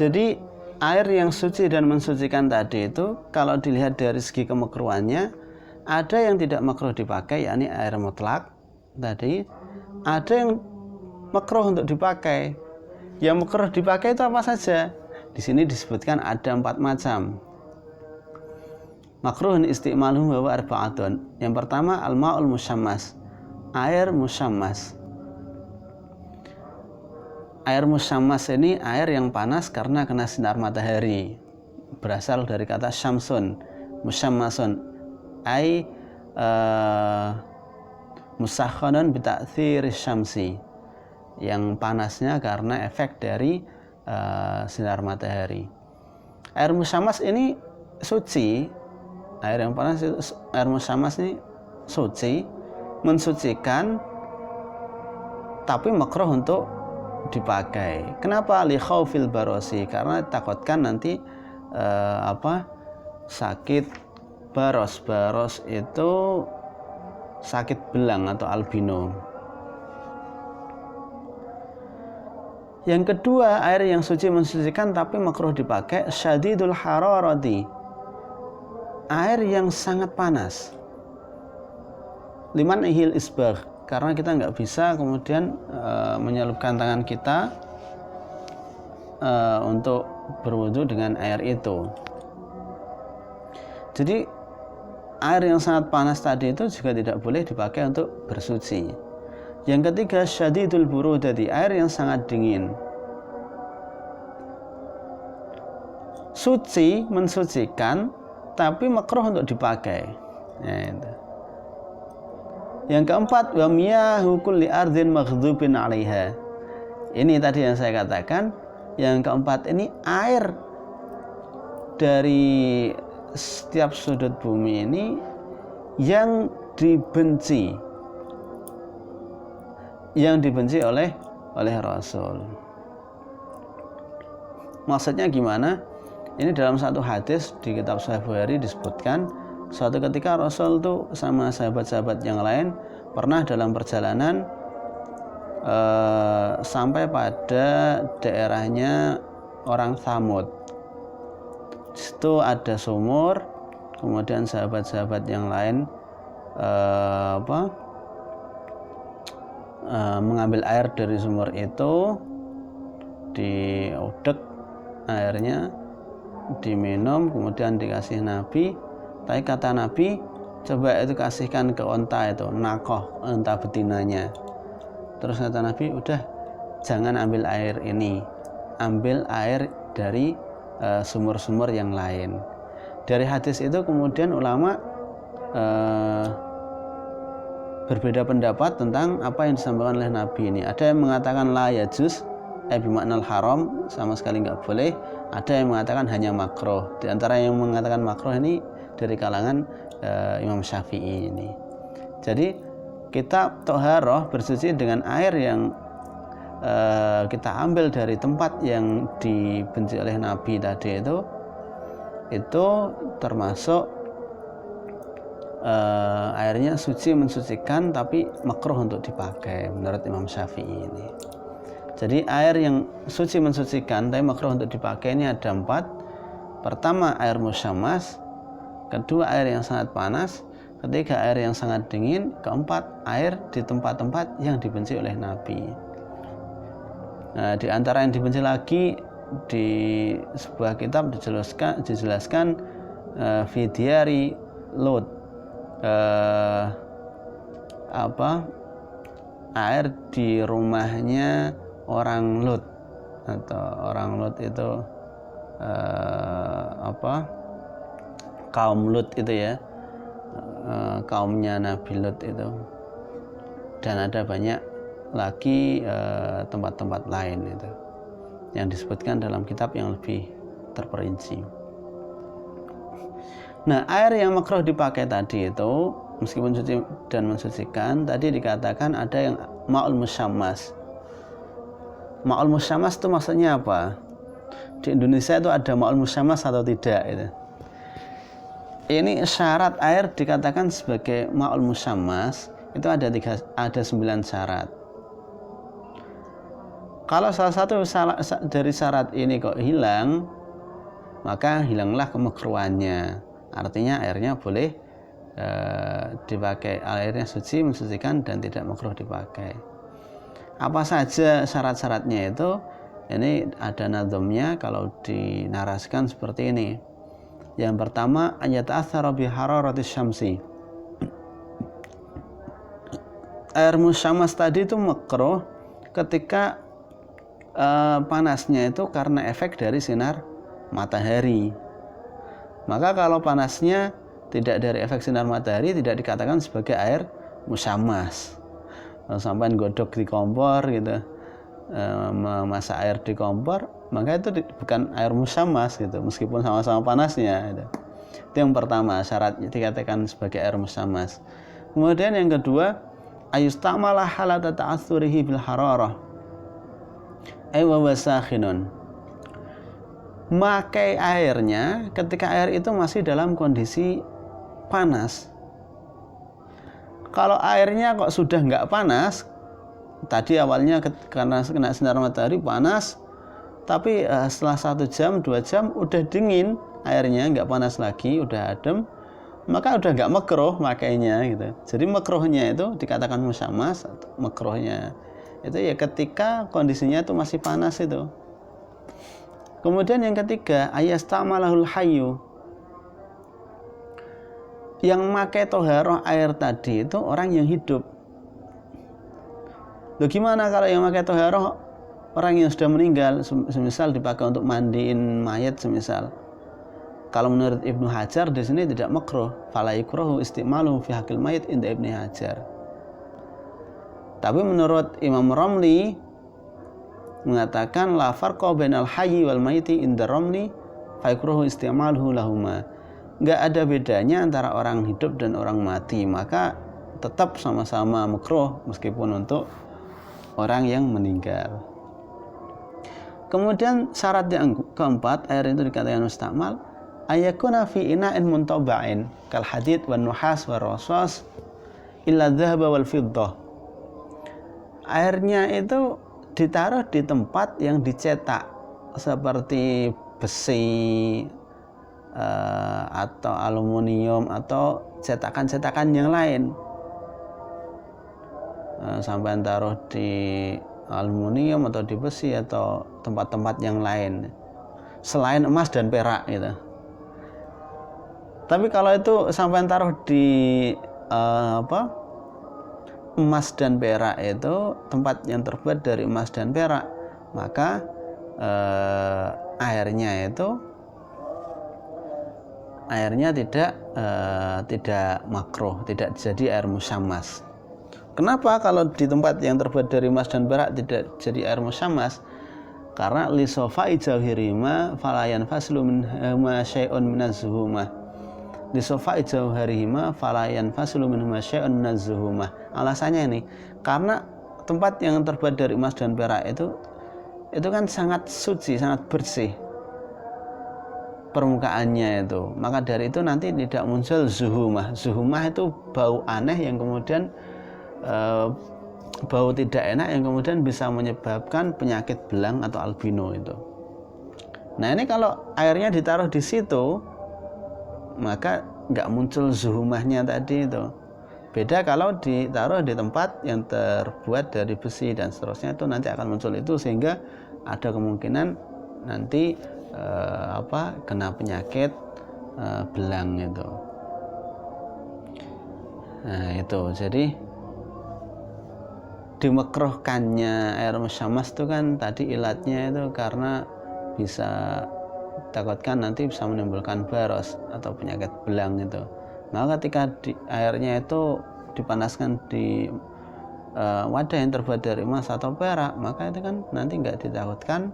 Jadi air yang suci dan mensucikan tadi itu kalau dilihat dari segi kemakruhannya, ada yang tidak makruh dipakai, yakni air mutlak tadi. Ada yang makruh untuk dipakai. Yang makruh dipakai itu apa saja? Di sini disebutkan ada 4 macam. Makruhun isti'maluhu wa arba'atun. Yang pertama al-ma'ul musyammas, air musyammas. Air musyammas ini air yang panas karena kena sinar matahari. Berasal dari kata syamsun, musyammasun, ai musakhkhanun bi ta'thiri syamsi, yang panasnya karena efek dari sinar matahari. Air musyammas ini suci, air yang panas, air musyammas ini suci, mensucikan, tapi makruh untuk dipakai. Kenapa? Li khaufil barosi, karena takutkan nanti sakit baros. Baros itu sakit belang atau albino. Yang kedua, air yang suci mensucikan tapi makruh dipakai, syadidul hararati, air yang sangat panas. Liman ihil isbagh, karena kita nggak bisa kemudian menyelupkan tangan kita untuk berwudu dengan air itu. Jadi air yang sangat panas tadi itu juga tidak boleh dipakai untuk bersuci. Yang ketiga, syadidul burudati, air yang sangat dingin. Suci, mensucikan, tapi makruh untuk dipakai. Yang keempat, wa miyahu kulli ardhin maghdubin 'alaiha. Ini tadi yang saya katakan. Yang keempat ini air dari setiap sudut bumi ini yang dibenci oleh Rasul. Maksudnya gimana? Ini dalam satu hadis di kitab Sahih Bukhari disebutkan, suatu ketika Rasul tuh sama sahabat-sahabat yang lain pernah dalam perjalanan sampai pada daerahnya orang Tsamud. Di situ ada sumur, kemudian sahabat-sahabat yang lain mengambil air dari sumur itu, diudek airnya, diminum, kemudian dikasih Nabi. Tapi kata Nabi, coba itu kasihkan ke onta itu, nakoh, onta betinanya. Terus kata Nabi, udah jangan ambil air ini, ambil air dari sumur-sumur yang lain. Dari hadis itu kemudian ulama berbeda pendapat tentang apa yang disampaikan oleh Nabi ini. Ada yang mengatakan la yajuz, bimaknal haram, sama sekali nggak boleh. Ada yang mengatakan hanya makruh. Di antara yang mengatakan makruh ini dari kalangan Imam Syafi'i ini. Jadi kita toharoh bersuci dengan air yang kita ambil dari tempat yang dibenci oleh Nabi tadi itu termasuk airnya suci mensucikan tapi makruh untuk dipakai menurut Imam Syafi'i ini. Jadi air yang suci mensucikan tapi makruh untuk dipakai ini ada 4. Pertama, air musyammas. Kedua, air yang sangat panas. Ketiga, air yang sangat dingin. Keempat, air di tempat-tempat yang dibenci oleh Nabi. Nah, di antara yang dibenci lagi di sebuah kitab dijelaskan fi diyari Lut, air di rumahnya orang Lut, atau orang Lut itu kaum Lut itu ya, kaumnya Nabi Lut itu. Dan ada banyak lagi tempat-tempat lain itu yang disebutkan dalam kitab yang lebih terperinci. Nah, air yang makruh dipakai tadi itu meskipun suci dan mensucikan, tadi dikatakan ada yang ma'ul musyammas. Ma'ul musyammas itu maksudnya apa? Di Indonesia itu ada ma'ul musyammas atau tidak itu. Ini syarat air dikatakan sebagai ma'ul musyammas itu ada 9 syarat. Kalau salah satu dari syarat ini kok hilang, maka hilanglah kemakruhannya. Artinya airnya boleh dipakai, airnya suci, mensucikan dan tidak makruh dipakai. Apa saja syarat-syaratnya itu? Ini ada nadhamnya kalau dinarasikan seperti ini. Yang pertama, ayata'athara bi hararatis syamsi. Air musyamas tadi itu makruh ketika panasnya itu karena efek dari sinar matahari. Maka kalau panasnya tidak dari efek sinar matahari, tidak dikatakan sebagai air musyamas. Kalau sampai godok di kompor gitu, memasak air di kompor, maka itu bukan air musyamas gitu, meskipun sama-sama panasnya gitu. Itu yang pertama, syaratnya dikatakan sebagai air musyamas. Kemudian yang kedua, ayustamala halata ta'atsurihi bil hararah ay wa wasakhinun. Makai airnya ketika air itu masih dalam kondisi panas. Kalau airnya kok sudah nggak panas, tadi awalnya karena kena sinar matahari panas, tapi setelah 1 jam 2 jam udah dingin, airnya nggak panas lagi, udah adem, maka udah nggak makruh makainya gitu. Jadi makruhnya itu dikatakan musyamas, makruhnya itu ya ketika kondisinya itu masih panas itu. Kemudian yang ketiga, ayastamalahul hayyu. Yang makai toharoh air tadi itu orang yang hidup. Loh gimana kalau yang makai toharoh orang yang sudah meninggal, semisal dipakai untuk mandiin mayat semisal. Kalau menurut Ibnu Hajar di sini tidak makruh, fala yukrahu istimaluhu fi haqqil mayit inda Ibnu Hajar. Tapi menurut Imam Romli mengatakan la farqa bainal hayyi wal mayyiti inda Romli fa yukrahu istimaluhu lahuma. Enggak ada bedanya antara orang hidup dan orang mati, maka tetap sama-sama makruh meskipun untuk orang yang meninggal. Kemudian syarat yang keempat, air itu dikatakan mustakmal, ayakuna fi ina'in muntaba'in kal hadid wan nuhas war rasas illa dhahaba wal fiddah. Airnya itu ditaruh di tempat yang dicetak seperti besi atau aluminium atau cetakan-cetakan yang lain. Sampai taruh di aluminium atau di besi atau tempat-tempat yang lain selain emas dan perak gitu. Tapi kalau itu sampai taruh di emas dan perak, itu tempat yang terbuat dari emas dan perak, maka airnya tidak makruh, tidak jadi air musyamas. Kenapa kalau di tempat yang terbuat dari emas dan perak tidak jadi air musyamas? Karena li sofai jauhirima falayan faslu minhuma syai'un minaz-zuhumah. Li sofai jauhirima falayan faslu minhuma syai'un minaz-zuhumah. Alasannya ini karena tempat yang terbuat dari emas dan perak itu kan sangat suci, sangat bersih permukaannya itu. Maka dari itu nanti tidak muncul zuhumah. Zuhumah itu bau aneh yang kemudian bau tidak enak yang kemudian bisa menyebabkan penyakit belang atau albino itu. Nah ini kalau airnya ditaruh di situ, maka nggak muncul zuhumahnya tadi itu. Beda kalau ditaruh di tempat yang terbuat dari besi dan seterusnya, itu nanti akan muncul itu, sehingga ada kemungkinan nanti kena penyakit belang itu. Nah itu, jadi dimakruhkannya air musyamas itu kan tadi ilatnya itu karena bisa takutkan nanti bisa menimbulkan baros atau penyakit belang itu. Maka ketika airnya itu dipanaskan di wadah yang terbuat dari emas atau perak, maka itu kan nanti nggak ditakutkan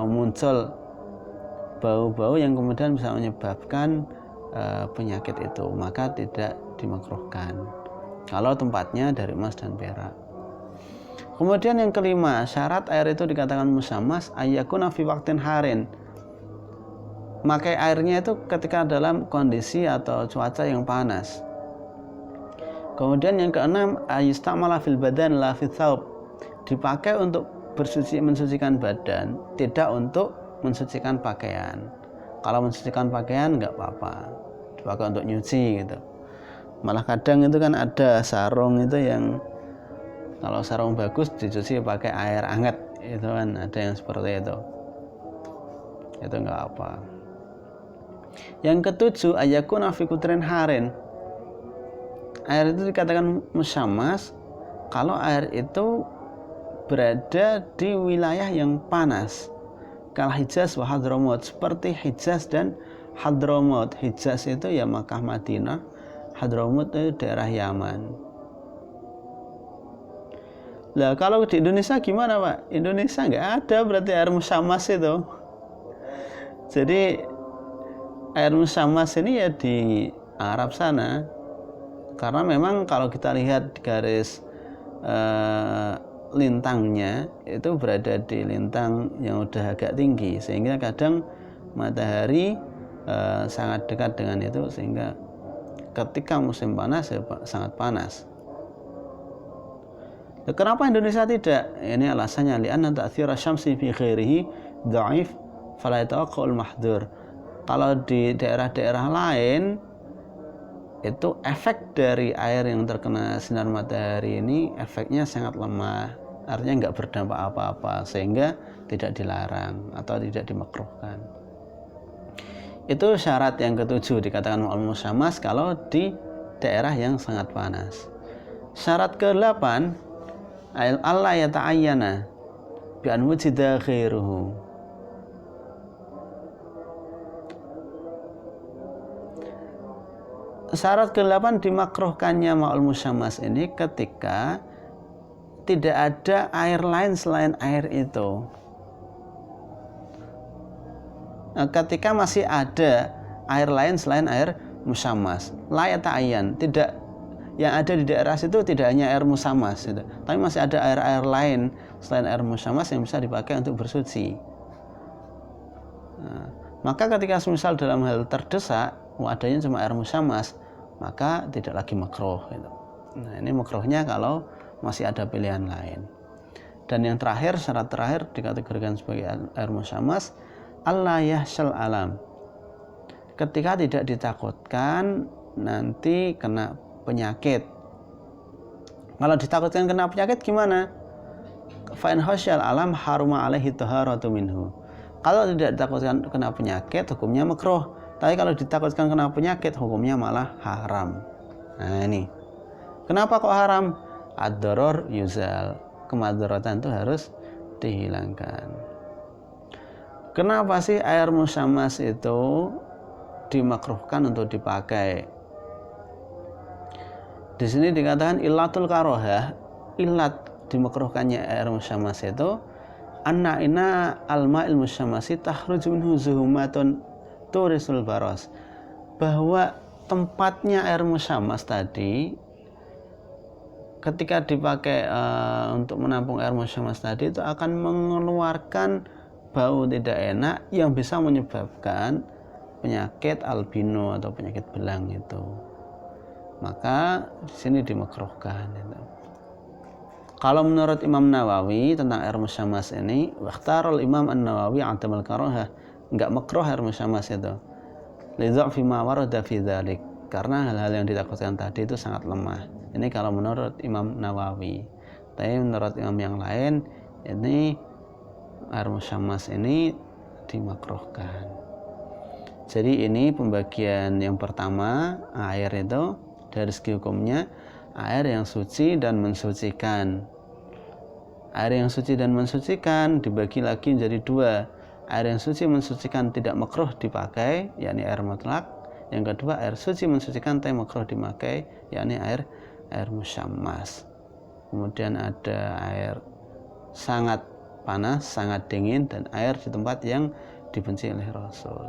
muncul bau-bau yang kemudian bisa menyebabkan penyakit itu, maka tidak dimakruhkan kalau tempatnya dari emas dan perak. Kemudian yang kelima, syarat air itu dikatakan musyamas ayyakuna fi waqtin harin. Makai airnya itu ketika dalam kondisi atau cuaca yang panas. Kemudian yang keenam, ayustamala fil badan la fi thawb. dipakai untuk mensucikan badan, tidak untuk mensucikan pakaian. Kalau mensucikan pakaian nggak apa-apa, dipakai untuk nyuci gitu. Malah kadang itu kan ada sarung itu yang kalau sarung bagus dicuci pakai air hangat, itu kan ada yang seperti itu nggak apa. Yang ketujuh, ayakuna fi kutrin harin. Air itu dikatakan musyammas kalau air itu berada di wilayah yang panas, kal Hijaz wa Hadramut, seperti Hijaz dan Hadramut. Hijaz itu ya Makkah Madinah, Hadramut itu daerah Yaman. Lah kalau di Indonesia gimana Pak? Indonesia nggak ada berarti air musyammas itu. Jadi air musyammas ini ya di Arab sana, karena memang kalau kita lihat garis lintangnya itu berada di lintang yang udah agak tinggi, sehingga kadang matahari sangat dekat dengan itu, sehingga ketika musim panas ya sangat panas. Kenapa Indonesia tidak? Ini alasannya, li'anna ta'thira syamsi fi ghairihi dha'if fala yatawaqqa'ul mahdhur. Kalau di daerah-daerah lain itu efek dari air yang terkena sinar matahari ini efeknya sangat lemah, artinya nggak berdampak apa-apa, sehingga tidak dilarang atau tidak dimakruhkan. Itu syarat yang ketujuh, dikatakan al-musyammas kalau di daerah yang sangat panas. Syarat ke-8, Allah yata'ayyana bi an wujida ghairuhu. Syarat ke-8 dimakruhkannya ma'ul musyammas ini ketika tidak ada air lain selain air itu. Nah, ketika masih ada air lain selain air musyammas, la yata'ayyan, tidak, yang ada di daerah situ tidak hanya air musyammas gitu, tapi masih ada air-air lain selain air musyammas yang bisa dipakai untuk bersuci. Nah, maka ketika semisal dalam hal terdesak adanya cuma air musyammas, maka tidak lagi makruh gitu. Nah, ini makruhnya kalau masih ada pilihan lain. Dan yang terakhir, syarat terakhir dikategorikan sebagai air musyammas, Allah yahsyal alam, ketika tidak ditakutkan nanti kena penyakit. Kalau ditakutkan kena penyakit gimana? Fa in khasyal alam haruma alaihi taharatu minhu. Kalau tidak ditakutkan kena penyakit, hukumnya makruh. Tapi kalau ditakutkan kena penyakit, hukumnya malah haram. Nah ini, kenapa kok haram? Ad-daror yuzal, kemadaratan itu harus dihilangkan. Kenapa sih air musyammas itu dimakruhkan untuk dipakai? Di sini dikatakan illatul karohah, illat dimakruhkannya air musyammas itu anna ina alma'il musyammasi takhruju minhu zuhumatun turisul baros, bahwa tempatnya air musyammas tadi ketika dipakai untuk menampung air musyammas tadi itu akan mengeluarkan bau tidak enak yang bisa menyebabkan penyakit albino atau penyakit belang itu. Maka di sini dimakruhkan itu. Kalau menurut Imam Nawawi tentang air musyammas ini, wakhtarul Imam An-Nawawi adamal karohah, enggak makruh air musyammas itu. Lidha'fi ma warada fi dzalik, karena hal-hal yang ditakutkan tadi itu sangat lemah. Ini kalau menurut Imam Nawawi. Tapi menurut imam yang lain, ini air musyammas ini dimakruhkan. Jadi ini pembagian yang pertama, air itu dari segi hukumnya air yang suci dan mensucikan. Air yang suci dan mensucikan dibagi lagi menjadi dua. Air yang suci mensucikan tidak makruh dipakai, yakni air mutlak. Yang kedua, air suci mensucikan tapi makruh dipakai, yakni air musyammas. Kemudian ada air sangat panas, sangat dingin, dan air di tempat yang dibenci oleh Rasul.